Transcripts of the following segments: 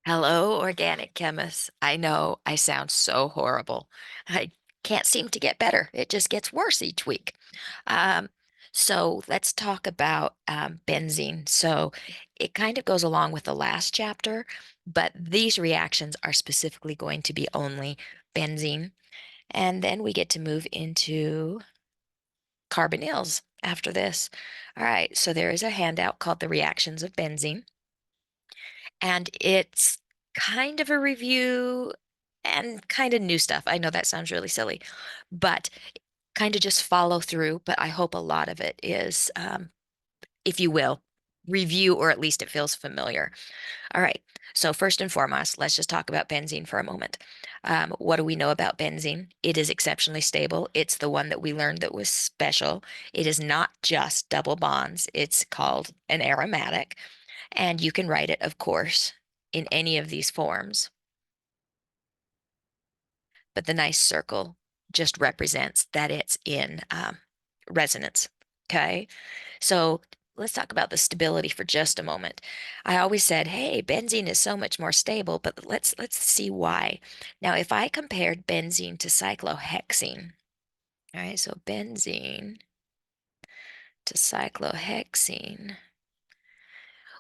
Hello, organic chemists. I know I sound so horrible. I can't seem to get better. It just gets worse each week. Um, so let's talk about benzene. So it kind of goes along with the last chapter, but these reactions are specifically going to be only benzene. And then we get to move into carbonyls after this. All right, so there is a handout called The Reactions of Benzene. And it's kind of a review and kind of new stuff. I know that sounds really silly, but kind of just follow through. But I hope a lot of it is, if you will, review, or at least it feels familiar. All right. So, first and foremost, let's just talk about benzene for a moment. What do we know about benzene? It is exceptionally stable. It's the one that we learned that was special. It is not just double bonds, it's called an aromatic. And you can write it, of course, in any of these forms. But the nice circle just represents that it's in resonance. Okay. So let's talk about the stability for just a moment. I always said, hey, benzene is so much more stable, but let's see why. Now, if I compared benzene to cyclohexene, all right, so benzene to cyclohexene,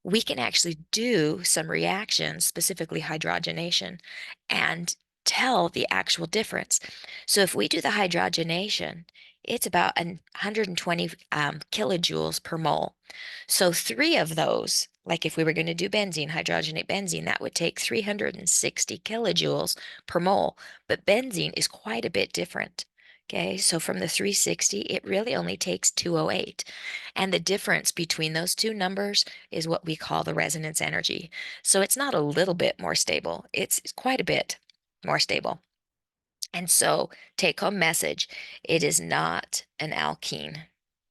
we can actually do some reactions, specifically hydrogenation, and tell the actual difference. So if we do the hydrogenation, it's about 120 kilojoules per mole. So three of those, like if we were going to do benzene, hydrogenate benzene, that would take 360 kilojoules per mole. But benzene is quite a bit different. Okay, so from the 360, it really only takes 208. And the difference between those two numbers is what we call the resonance energy. So it's not a little bit more stable, it's quite a bit more stable. And so, take home message, it is not an alkene.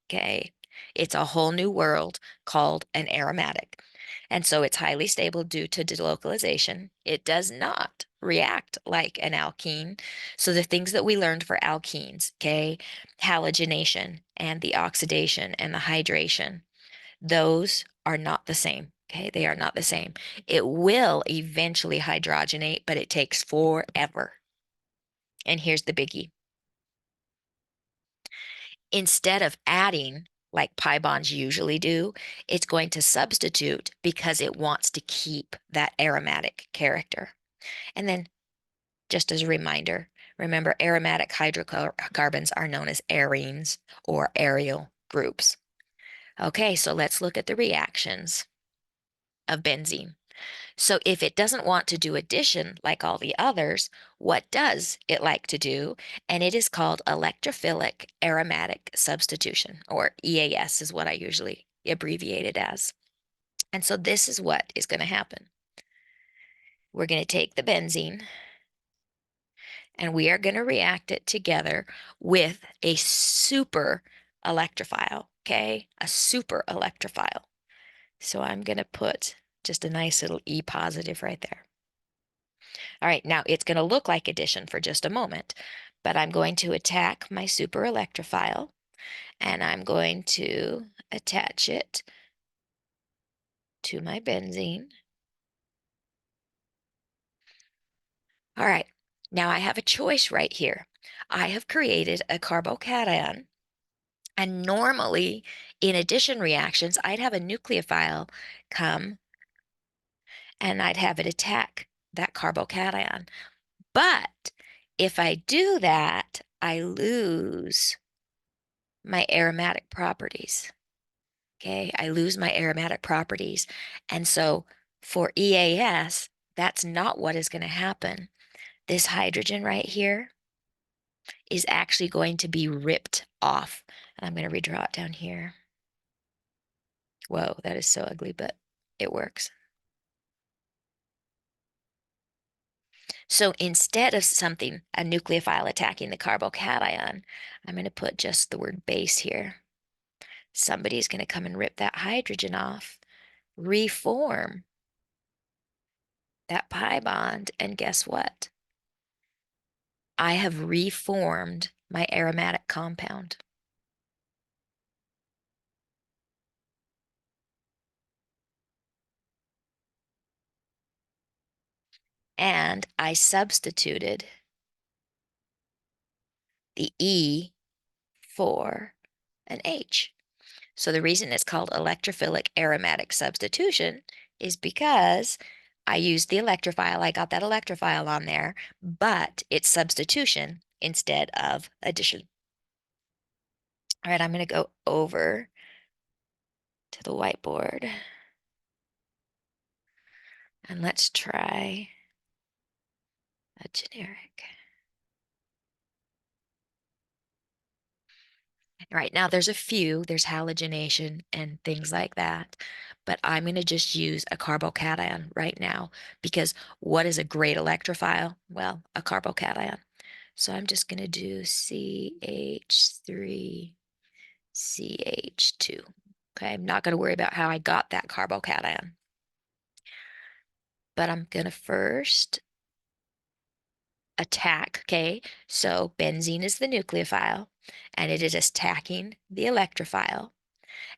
Okay. It's a whole new world called an aromatic. And so it's highly stable due to delocalization. It does not react like an alkene. So the things that we learned for alkenes, okay, halogenation and the oxidation and the hydration, those are not the same. Okay, they are not the same. It will eventually hydrogenate, but it takes forever. And here's the biggie. Instead of adding like pi bonds usually do, it's going to substitute because it wants to keep that aromatic character. And then, just as a reminder, remember aromatic hydrocarbons are known as arenes or aryl groups. Okay, so let's look at the reactions of benzene. So if it doesn't want to do addition like all the others, what does it like to do? And it is called electrophilic aromatic substitution, or EAS is what I usually abbreviate it as. And so this is what is going to happen. We're going to take the benzene and we are going to react it together with a super electrophile, okay? A super electrophile. So I'm going to put just a nice little E positive right there. All right, now it's going to look like addition for just a moment, but I'm going to attack my super electrophile and I'm going to attach it to my benzene. All right, now I have a choice right here. I have created a carbocation, and normally in addition reactions, I'd have a nucleophile come and I'd have it attack that carbocation. But if I do that, I lose my aromatic properties. Okay, I lose my aromatic properties. And so for EAS, that's not what is going to happen. This hydrogen right here is actually going to be ripped off. And I'm going to redraw it down here. Whoa, that is so ugly, but it works. So instead of something, a nucleophile attacking the carbocation, I'm going to put just the word base here. Somebody's going to come and rip that hydrogen off, reform that pi bond, and guess what? I have reformed my aromatic compound. and I substituted the E for an H. So the reason it's called electrophilic aromatic substitution is because I used the electrophile. I got that electrophile on there, but it's substitution instead of addition. All right, I'm going to go over to the whiteboard and let's try a generic. Right now, there's a few, there's halogenation and things like that, but I'm going to just use a carbocation right now because what is a great electrophile? Well, a carbocation. So I'm just going to do CH3, CH2. Okay, I'm not going to worry about how I got that carbocation, but I'm going to first attack, okay? So benzene is the nucleophile, and it is attacking the electrophile.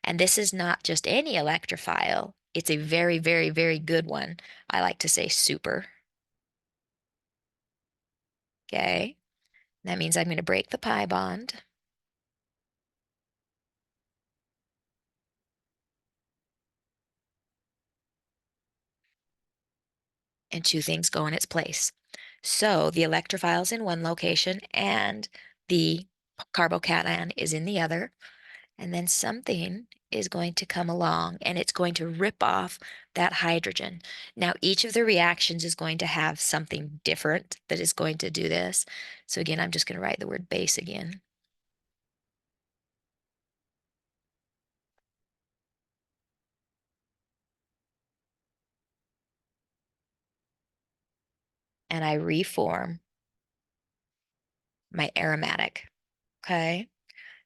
And this is not just any electrophile. It's a very, very, very good one. I like to say super. Okay. That means I'm going to break the pi bond. And two things go in its place. So the electrophile is in one location and the carbocation is in the other. And then something is going to come along and it's going to rip off that hydrogen. Now, each of the reactions is going to have something different that is going to do this. So again, I'm just going to write the word base again. And I reform my aromatic. Okay.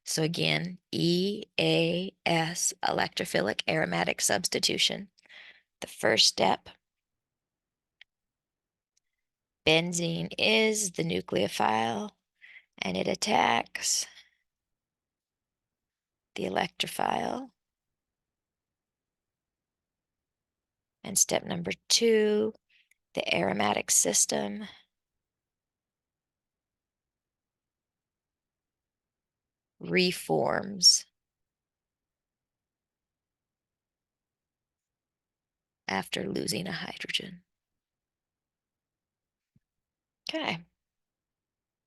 So again, EAS, electrophilic aromatic substitution. The first step, benzene is the nucleophile and it attacks the electrophile. And step number 2, the aromatic system reforms after losing a hydrogen. Okay.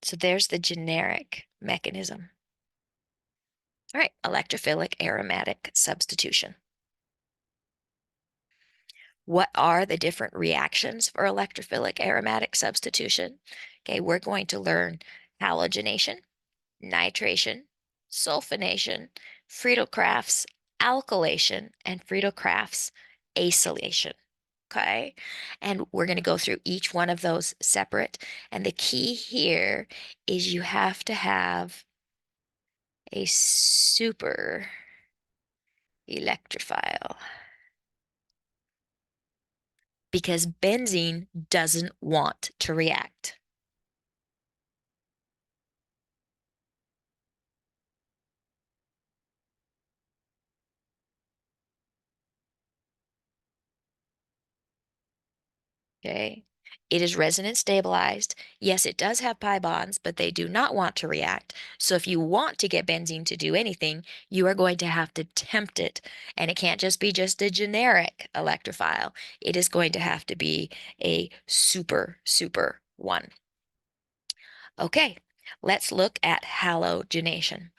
So there's the generic mechanism. All right, electrophilic aromatic substitution. What are the different reactions for electrophilic aromatic substitution? Okay, we're going to learn halogenation, nitration, sulfonation, Friedel-Crafts alkylation, and Friedel-Crafts acylation. Okay, and we're going to go through each one of those separate. And the key here is you have to have a super electrophile because benzene doesn't want to react. Okay. It is resonance stabilized. Yes, it does have pi bonds, but they do not want to react. So if you want to get benzene to do anything, you are going to have to tempt it. And it can't just be just a generic electrophile. It is going to have to be a super, super one. Okay, let's look at halogenation.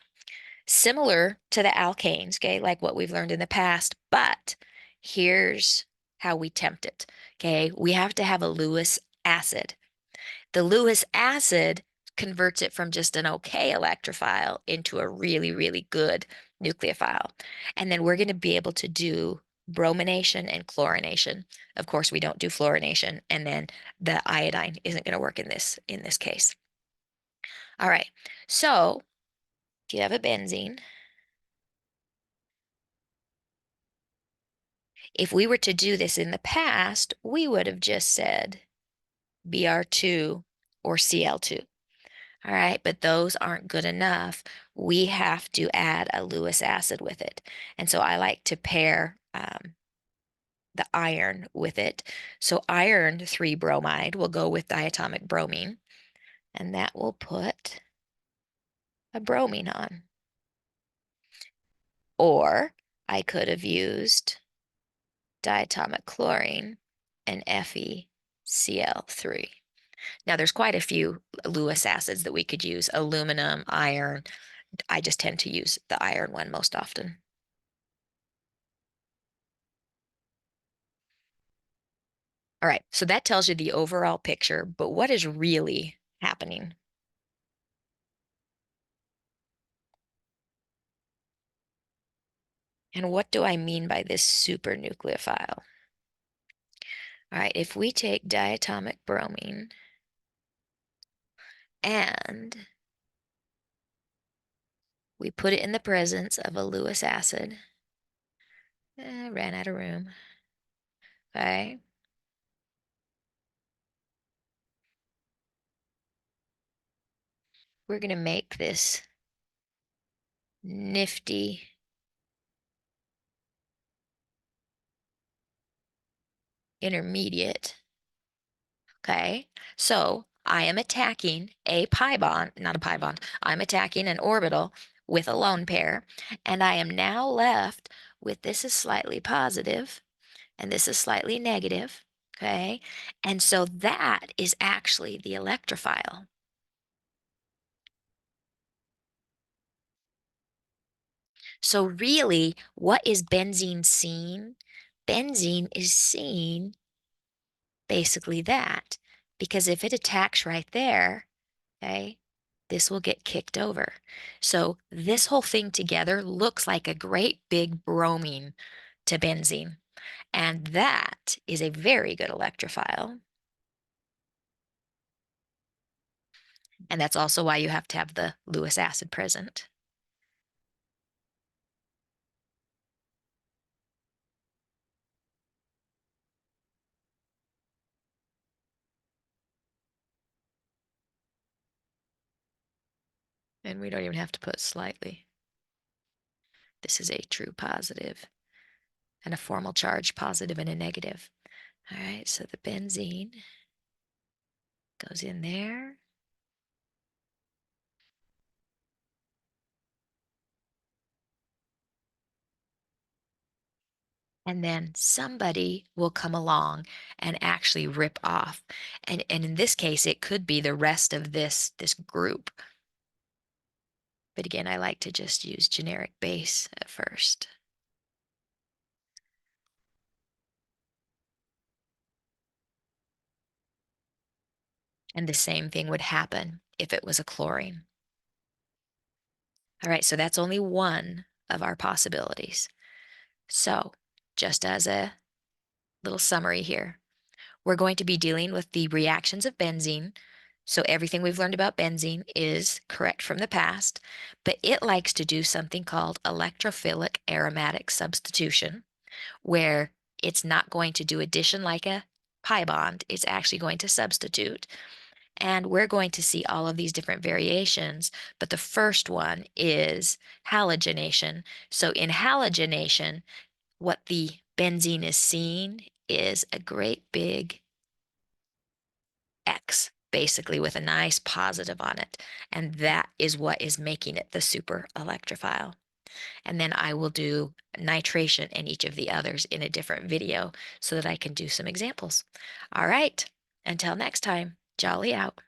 Similar to the alkanes, okay, like what we've learned in the past, but here's how we tempt it. Okay, we have to have a Lewis acid. The Lewis acid converts it from just an okay electrophile into a really, really good nucleophile. And then we're going to be able to do bromination and chlorination. Of course, we don't do fluorination, and then the iodine isn't going to work in this case. All right, so if you have a benzene, if we were to do this in the past, we would have just said Br2 or Cl2. All right, but those aren't good enough. We have to add a Lewis acid with it. And so I like to pair the iron with it. So iron 3 bromide will go with diatomic bromine, and that will put a bromine on. Or I could have used diatomic chlorine and FeCl3. Now, there's quite a few Lewis acids that we could use, aluminum, iron. I just tend to use the iron one most often. All right, so that tells you the overall picture, but what is really happening? And what do I mean by this supernucleophile? All right, if we take diatomic bromine and we put it in the presence of a Lewis acid, ran out of room, okay? We're going to make this nifty intermediate, okay? So I am attacking a pi bond, not a pi bond, I'm attacking an orbital with a lone pair, and I am now left with this is slightly positive, and this is slightly negative, okay? And so that is actually the electrophile. So really, what is benzene seeing? Benzene is seeing basically that, because if it attacks right there, okay, this will get kicked over. So this whole thing together looks like a great big bromine to benzene. And that is a very good electrophile. And that's also why you have to have the Lewis acid present. And we don't even have to put slightly. This is a true positive and a formal charge positive and a negative. All right, so the benzene goes in there. And then somebody will come along and actually rip off. And in this case, it could be the rest of this group. But again, I like to just use generic base at first. And the same thing would happen if it was a chlorine. All right, so that's only one of our possibilities. So just as a little summary here, we're going to be dealing with the reactions of benzene. So everything we've learned about benzene is correct from the past, but it likes to do something called electrophilic aromatic substitution, where it's not going to do addition like a pi bond, it's actually going to substitute. And we're going to see all of these different variations, but the first one is halogenation. So in halogenation, what the benzene is seeing is a great big X, basically with a nice positive on it. And that is what is making it the super electrophile. And then I will do nitration and each of the others in a different video so that I can do some examples. All right, until next time, jolly out.